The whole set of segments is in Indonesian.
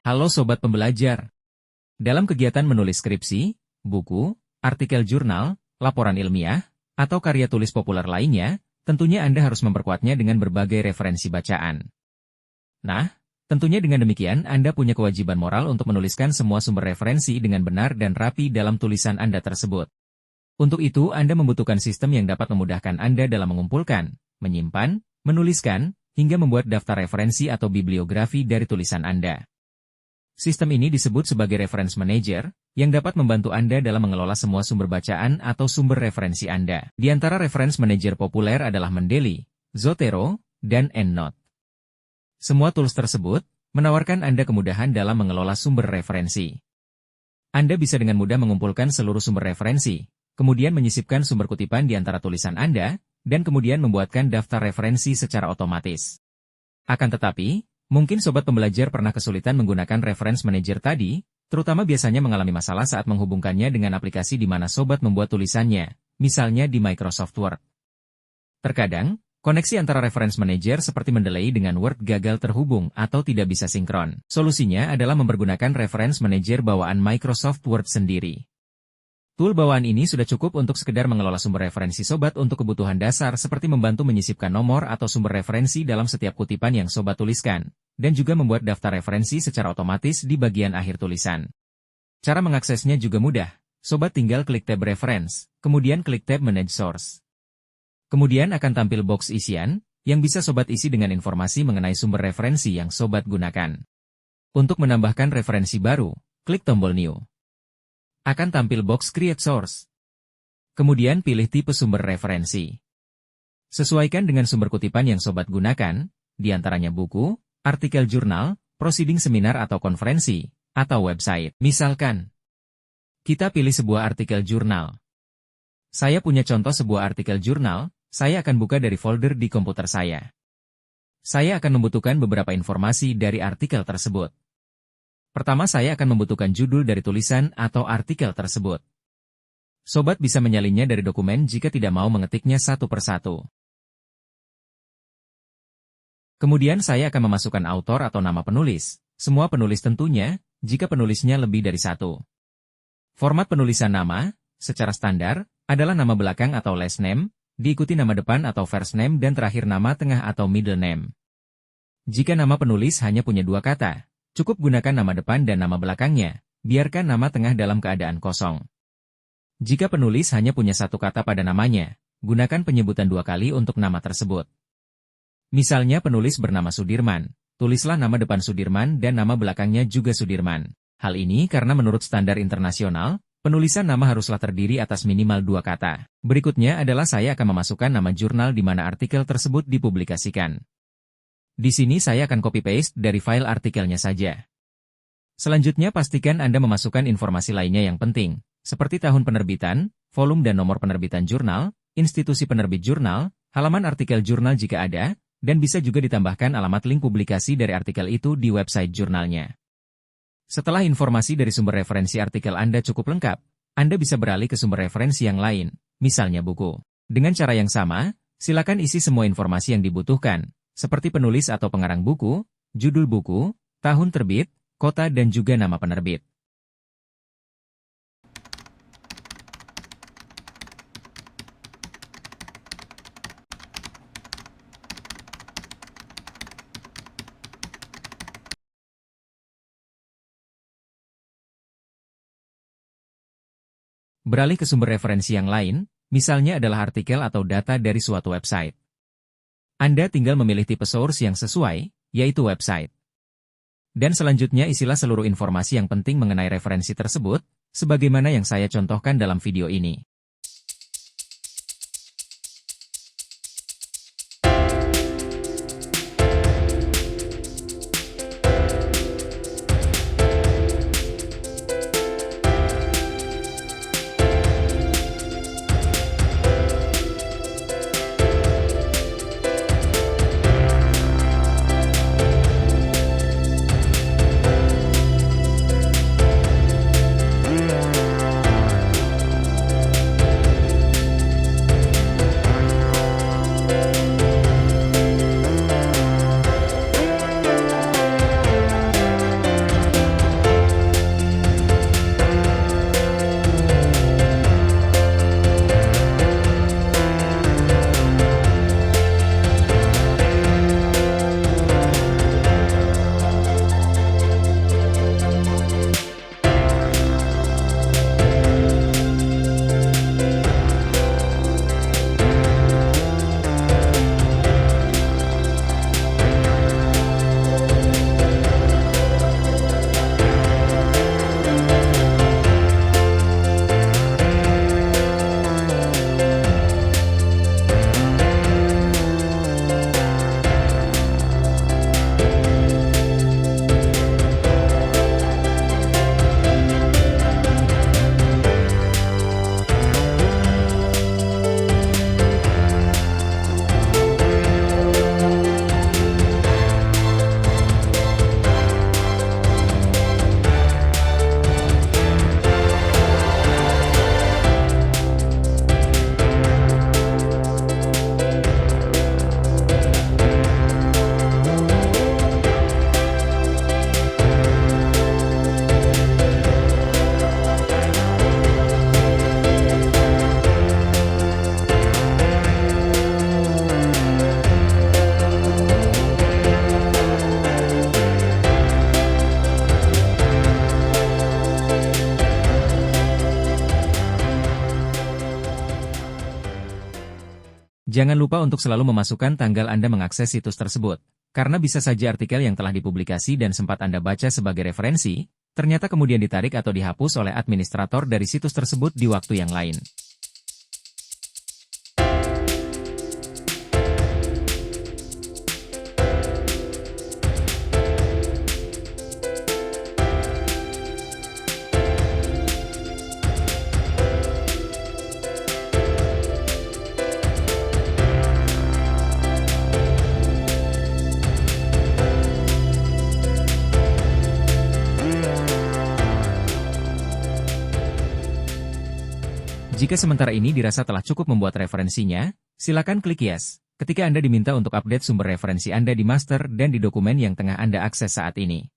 Halo Sobat Pembelajar. Dalam kegiatan menulis skripsi, buku, artikel jurnal, laporan ilmiah, atau karya tulis populer lainnya, tentunya Anda harus memperkuatnya dengan berbagai referensi bacaan. Nah, tentunya dengan demikian Anda punya kewajiban moral untuk menuliskan semua sumber referensi dengan benar dan rapi dalam tulisan Anda tersebut. Untuk itu Anda membutuhkan sistem yang dapat memudahkan Anda dalam mengumpulkan, menyimpan, menuliskan, hingga membuat daftar referensi atau bibliografi dari tulisan Anda. Sistem ini disebut sebagai Reference Manager, yang dapat membantu Anda dalam mengelola semua sumber bacaan atau sumber referensi Anda. Di antara Reference Manager populer adalah Mendeley, Zotero, dan EndNote. Semua tools tersebut menawarkan Anda kemudahan dalam mengelola sumber referensi. Anda bisa dengan mudah mengumpulkan seluruh sumber referensi, kemudian menyisipkan sumber kutipan di antara tulisan Anda, dan kemudian membuatkan daftar referensi secara otomatis. Akan tetapi, mungkin Sobat Pembelajar pernah kesulitan menggunakan Reference Manager tadi, terutama biasanya mengalami masalah saat menghubungkannya dengan aplikasi di mana Sobat membuat tulisannya, misalnya di Microsoft Word. Terkadang, koneksi antara Reference Manager seperti Mendeley dengan Word gagal terhubung atau tidak bisa sinkron. Solusinya adalah mempergunakan Reference Manager bawaan Microsoft Word sendiri. Tool bawaan ini sudah cukup untuk sekedar mengelola sumber referensi Sobat untuk kebutuhan dasar seperti membantu menyisipkan nomor atau sumber referensi dalam setiap kutipan yang Sobat tuliskan, dan juga membuat daftar referensi secara otomatis di bagian akhir tulisan. Cara mengaksesnya juga mudah. Sobat tinggal klik tab Reference, kemudian klik tab Manage Source. Kemudian akan tampil box isian, yang bisa Sobat isi dengan informasi mengenai sumber referensi yang Sobat gunakan. Untuk menambahkan referensi baru, klik tombol New. Akan tampil box Create Source. Kemudian pilih tipe sumber referensi. Sesuaikan dengan sumber kutipan yang Sobat gunakan, diantaranya buku, artikel jurnal, proceeding seminar atau konferensi, atau website. Misalkan, kita pilih sebuah artikel jurnal. Saya punya contoh sebuah artikel jurnal, saya akan buka dari folder di komputer saya. Saya akan membutuhkan beberapa informasi dari artikel tersebut. Pertama saya akan membutuhkan judul dari tulisan atau artikel tersebut. Sobat bisa menyalinnya dari dokumen jika tidak mau mengetiknya satu persatu. Kemudian saya akan memasukkan autor atau nama penulis, semua penulis tentunya, jika penulisnya lebih dari satu. Format penulisan nama, secara standar, adalah nama belakang atau last name, diikuti nama depan atau first name dan terakhir nama tengah atau middle name. Jika nama penulis hanya punya dua kata, cukup gunakan nama depan dan nama belakangnya, biarkan nama tengah dalam keadaan kosong. Jika penulis hanya punya satu kata pada namanya, gunakan penyebutan dua kali untuk nama tersebut. Misalnya penulis bernama Sudirman, tulislah nama depan Sudirman dan nama belakangnya juga Sudirman. Hal ini karena menurut standar internasional, penulisan nama haruslah terdiri atas minimal dua kata. Berikutnya adalah saya akan memasukkan nama jurnal di mana artikel tersebut dipublikasikan. Di sini saya akan copy-paste dari file artikelnya saja. Selanjutnya pastikan Anda memasukkan informasi lainnya yang penting, seperti tahun penerbitan, volume dan nomor penerbitan jurnal, institusi penerbit jurnal, halaman artikel jurnal jika ada, dan bisa juga ditambahkan alamat link publikasi dari artikel itu di website jurnalnya. Setelah informasi dari sumber referensi artikel Anda cukup lengkap, Anda bisa beralih ke sumber referensi yang lain, misalnya buku. Dengan cara yang sama, silakan isi semua informasi yang dibutuhkan, seperti penulis atau pengarang buku, judul buku, tahun terbit, kota dan juga nama penerbit. Beralih ke sumber referensi yang lain, misalnya adalah artikel atau data dari suatu website. Anda tinggal memilih tipe source yang sesuai, yaitu website. Dan selanjutnya isilah seluruh informasi yang penting mengenai referensi tersebut, sebagaimana yang saya contohkan dalam video ini. Jangan lupa untuk selalu memasukkan tanggal Anda mengakses situs tersebut, karena bisa saja artikel yang telah dipublikasi dan sempat Anda baca sebagai referensi, ternyata kemudian ditarik atau dihapus oleh administrator dari situs tersebut di waktu yang lain. Jika sementara ini dirasa telah cukup membuat referensinya, silakan klik Yes ketika Anda diminta untuk update sumber referensi Anda di master dan di dokumen yang tengah Anda akses saat ini.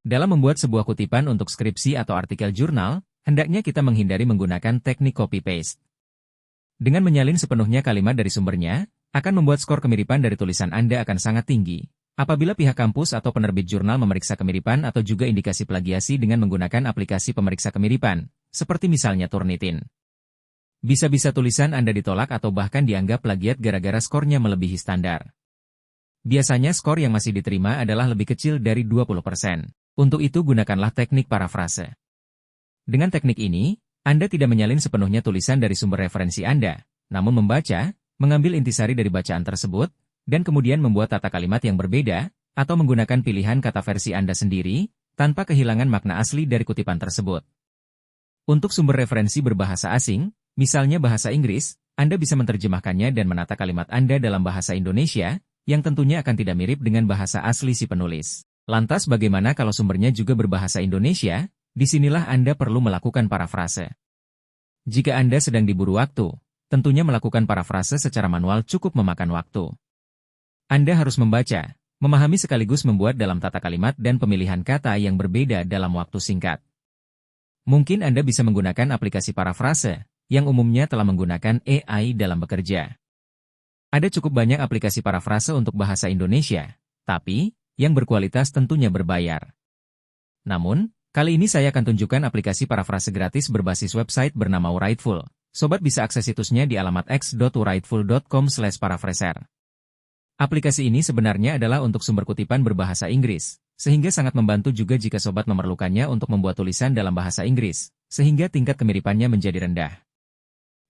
Dalam membuat sebuah kutipan untuk skripsi atau artikel jurnal, hendaknya kita menghindari menggunakan teknik copy-paste. Dengan menyalin sepenuhnya kalimat dari sumbernya, akan membuat skor kemiripan dari tulisan Anda akan sangat tinggi. Apabila pihak kampus atau penerbit jurnal memeriksa kemiripan atau juga indikasi plagiasi dengan menggunakan aplikasi pemeriksa kemiripan, seperti misalnya Turnitin. Bisa-bisa tulisan Anda ditolak atau bahkan dianggap plagiat gara-gara skornya melebihi standar. Biasanya skor yang masih diterima adalah lebih kecil dari 20%. Untuk itu gunakanlah teknik parafrase. Dengan teknik ini, Anda tidak menyalin sepenuhnya tulisan dari sumber referensi Anda, namun membaca, mengambil intisari dari bacaan tersebut, dan kemudian membuat tata kalimat yang berbeda, atau menggunakan pilihan kata versi Anda sendiri, tanpa kehilangan makna asli dari kutipan tersebut. Untuk sumber referensi berbahasa asing, misalnya bahasa Inggris, Anda bisa menerjemahkannya dan menata kalimat Anda dalam bahasa Indonesia, yang tentunya akan tidak mirip dengan bahasa asli si penulis. Lantas bagaimana kalau sumbernya juga berbahasa Indonesia? Disinilah Anda perlu melakukan parafrase. Jika Anda sedang diburu waktu, tentunya melakukan parafrase secara manual cukup memakan waktu. Anda harus membaca, memahami sekaligus membuat dalam tata kalimat dan pemilihan kata yang berbeda dalam waktu singkat. Mungkin Anda bisa menggunakan aplikasi parafrase, yang umumnya telah menggunakan AI dalam bekerja. Ada cukup banyak aplikasi parafrase untuk bahasa Indonesia, tapi, yang berkualitas tentunya berbayar. Namun, kali ini saya akan tunjukkan aplikasi parafrase gratis berbasis website bernama Writeful. Sobat bisa akses situsnya di alamat x.writeful.com/paraphraser. Aplikasi ini sebenarnya adalah untuk sumber kutipan berbahasa Inggris, sehingga sangat membantu juga jika sobat memerlukannya untuk membuat tulisan dalam bahasa Inggris, sehingga tingkat kemiripannya menjadi rendah.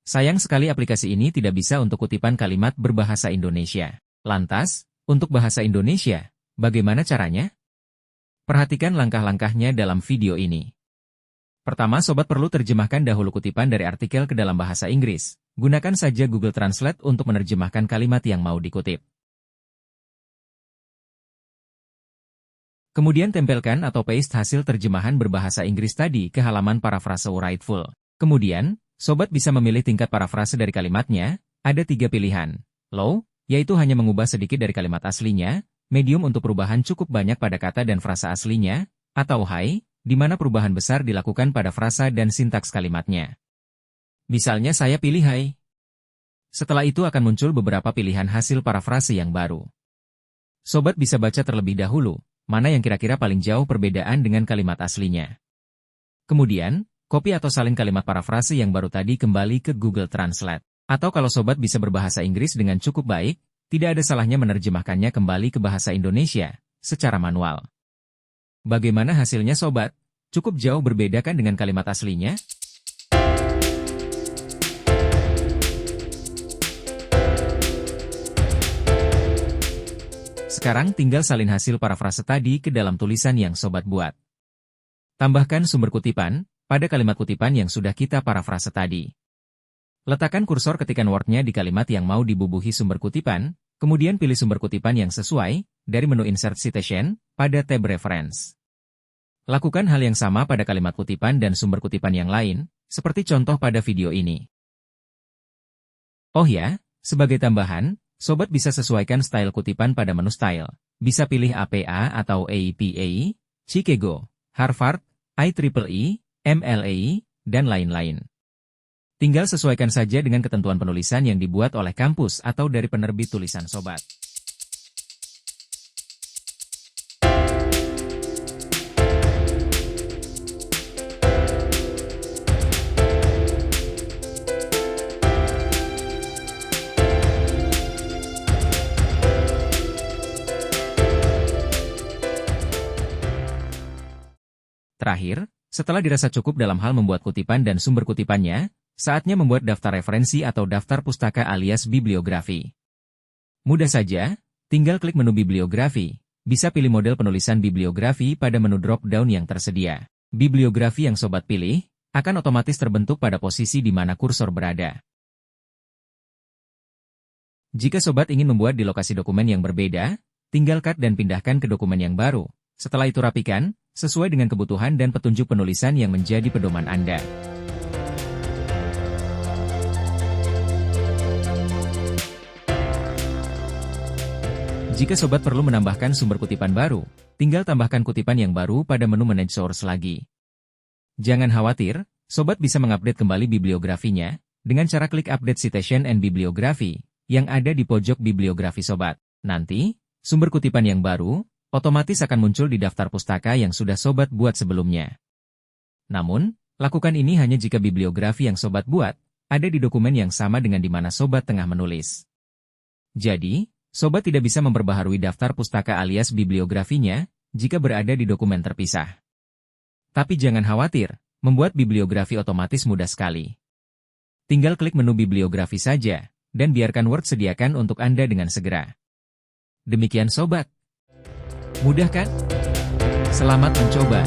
Sayang sekali aplikasi ini tidak bisa untuk kutipan kalimat berbahasa Indonesia. Lantas, untuk bahasa Indonesia, bagaimana caranya? Perhatikan langkah-langkahnya dalam video ini. Pertama, sobat perlu terjemahkan dahulu kutipan dari artikel ke dalam bahasa Inggris. Gunakan saja Google Translate untuk menerjemahkan kalimat yang mau dikutip. Kemudian tempelkan atau paste hasil terjemahan berbahasa Inggris tadi ke halaman parafrase Writeful. Kemudian, sobat bisa memilih tingkat parafrase dari kalimatnya. Ada 3 pilihan. Low, yaitu hanya mengubah sedikit dari kalimat aslinya. Medium untuk perubahan cukup banyak pada kata dan frasa aslinya. Atau high, di mana perubahan besar dilakukan pada frasa dan sintaks kalimatnya. Misalnya saya pilih high. Setelah itu akan muncul beberapa pilihan hasil parafrase yang baru. Sobat bisa baca terlebih dahulu, mana yang kira-kira paling jauh perbedaan dengan kalimat aslinya. Kemudian, copy atau salin kalimat parafrase yang baru tadi kembali ke Google Translate. Atau kalau sobat bisa berbahasa Inggris dengan cukup baik, tidak ada salahnya menerjemahkannya kembali ke bahasa Indonesia, secara manual. Bagaimana hasilnya sobat? Cukup jauh berbeda kan dengan kalimat aslinya? Sekarang tinggal salin hasil parafrase tadi ke dalam tulisan yang sobat buat. Tambahkan sumber kutipan pada kalimat kutipan yang sudah kita parafrase tadi. Letakkan kursor ketikan word-nya di kalimat yang mau dibubuhi sumber kutipan, kemudian pilih sumber kutipan yang sesuai dari menu Insert Citation pada tab Reference. Lakukan hal yang sama pada kalimat kutipan dan sumber kutipan yang lain, seperti contoh pada video ini. Oh ya, sebagai tambahan, sobat bisa sesuaikan style kutipan pada menu Style. Bisa pilih APA atau APA, Chicago, Harvard, IEEE, MLA, dan lain-lain. Tinggal sesuaikan saja dengan ketentuan penulisan yang dibuat oleh kampus atau dari penerbit tulisan sobat. Terakhir, setelah dirasa cukup dalam hal membuat kutipan dan sumber kutipannya, saatnya membuat daftar referensi atau daftar pustaka alias bibliografi. Mudah saja, tinggal klik menu bibliografi. Bisa pilih model penulisan bibliografi pada menu drop-down yang tersedia. Bibliografi yang sobat pilih akan otomatis terbentuk pada posisi di mana kursor berada. Jika sobat ingin membuat di lokasi dokumen yang berbeda, tinggal cut dan pindahkan ke dokumen yang baru. Setelah itu rapikan, sesuai dengan kebutuhan dan petunjuk penulisan yang menjadi pedoman Anda. Jika sobat perlu menambahkan sumber kutipan baru, tinggal tambahkan kutipan yang baru pada menu Manage Source lagi. Jangan khawatir, sobat bisa mengupdate kembali bibliografinya dengan cara klik Update Citation and Bibliography yang ada di pojok bibliografi sobat. Nanti, sumber kutipan yang baru otomatis akan muncul di daftar pustaka yang sudah sobat buat sebelumnya. Namun, lakukan ini hanya jika bibliografi yang sobat buat ada di dokumen yang sama dengan di mana sobat tengah menulis. Jadi, sobat tidak bisa memperbaharui daftar pustaka alias bibliografinya jika berada di dokumen terpisah. Tapi jangan khawatir, membuat bibliografi otomatis mudah sekali. Tinggal klik menu bibliografi saja, dan biarkan Word sediakan untuk Anda dengan segera. Demikian sobat. Mudah kan? Selamat mencoba!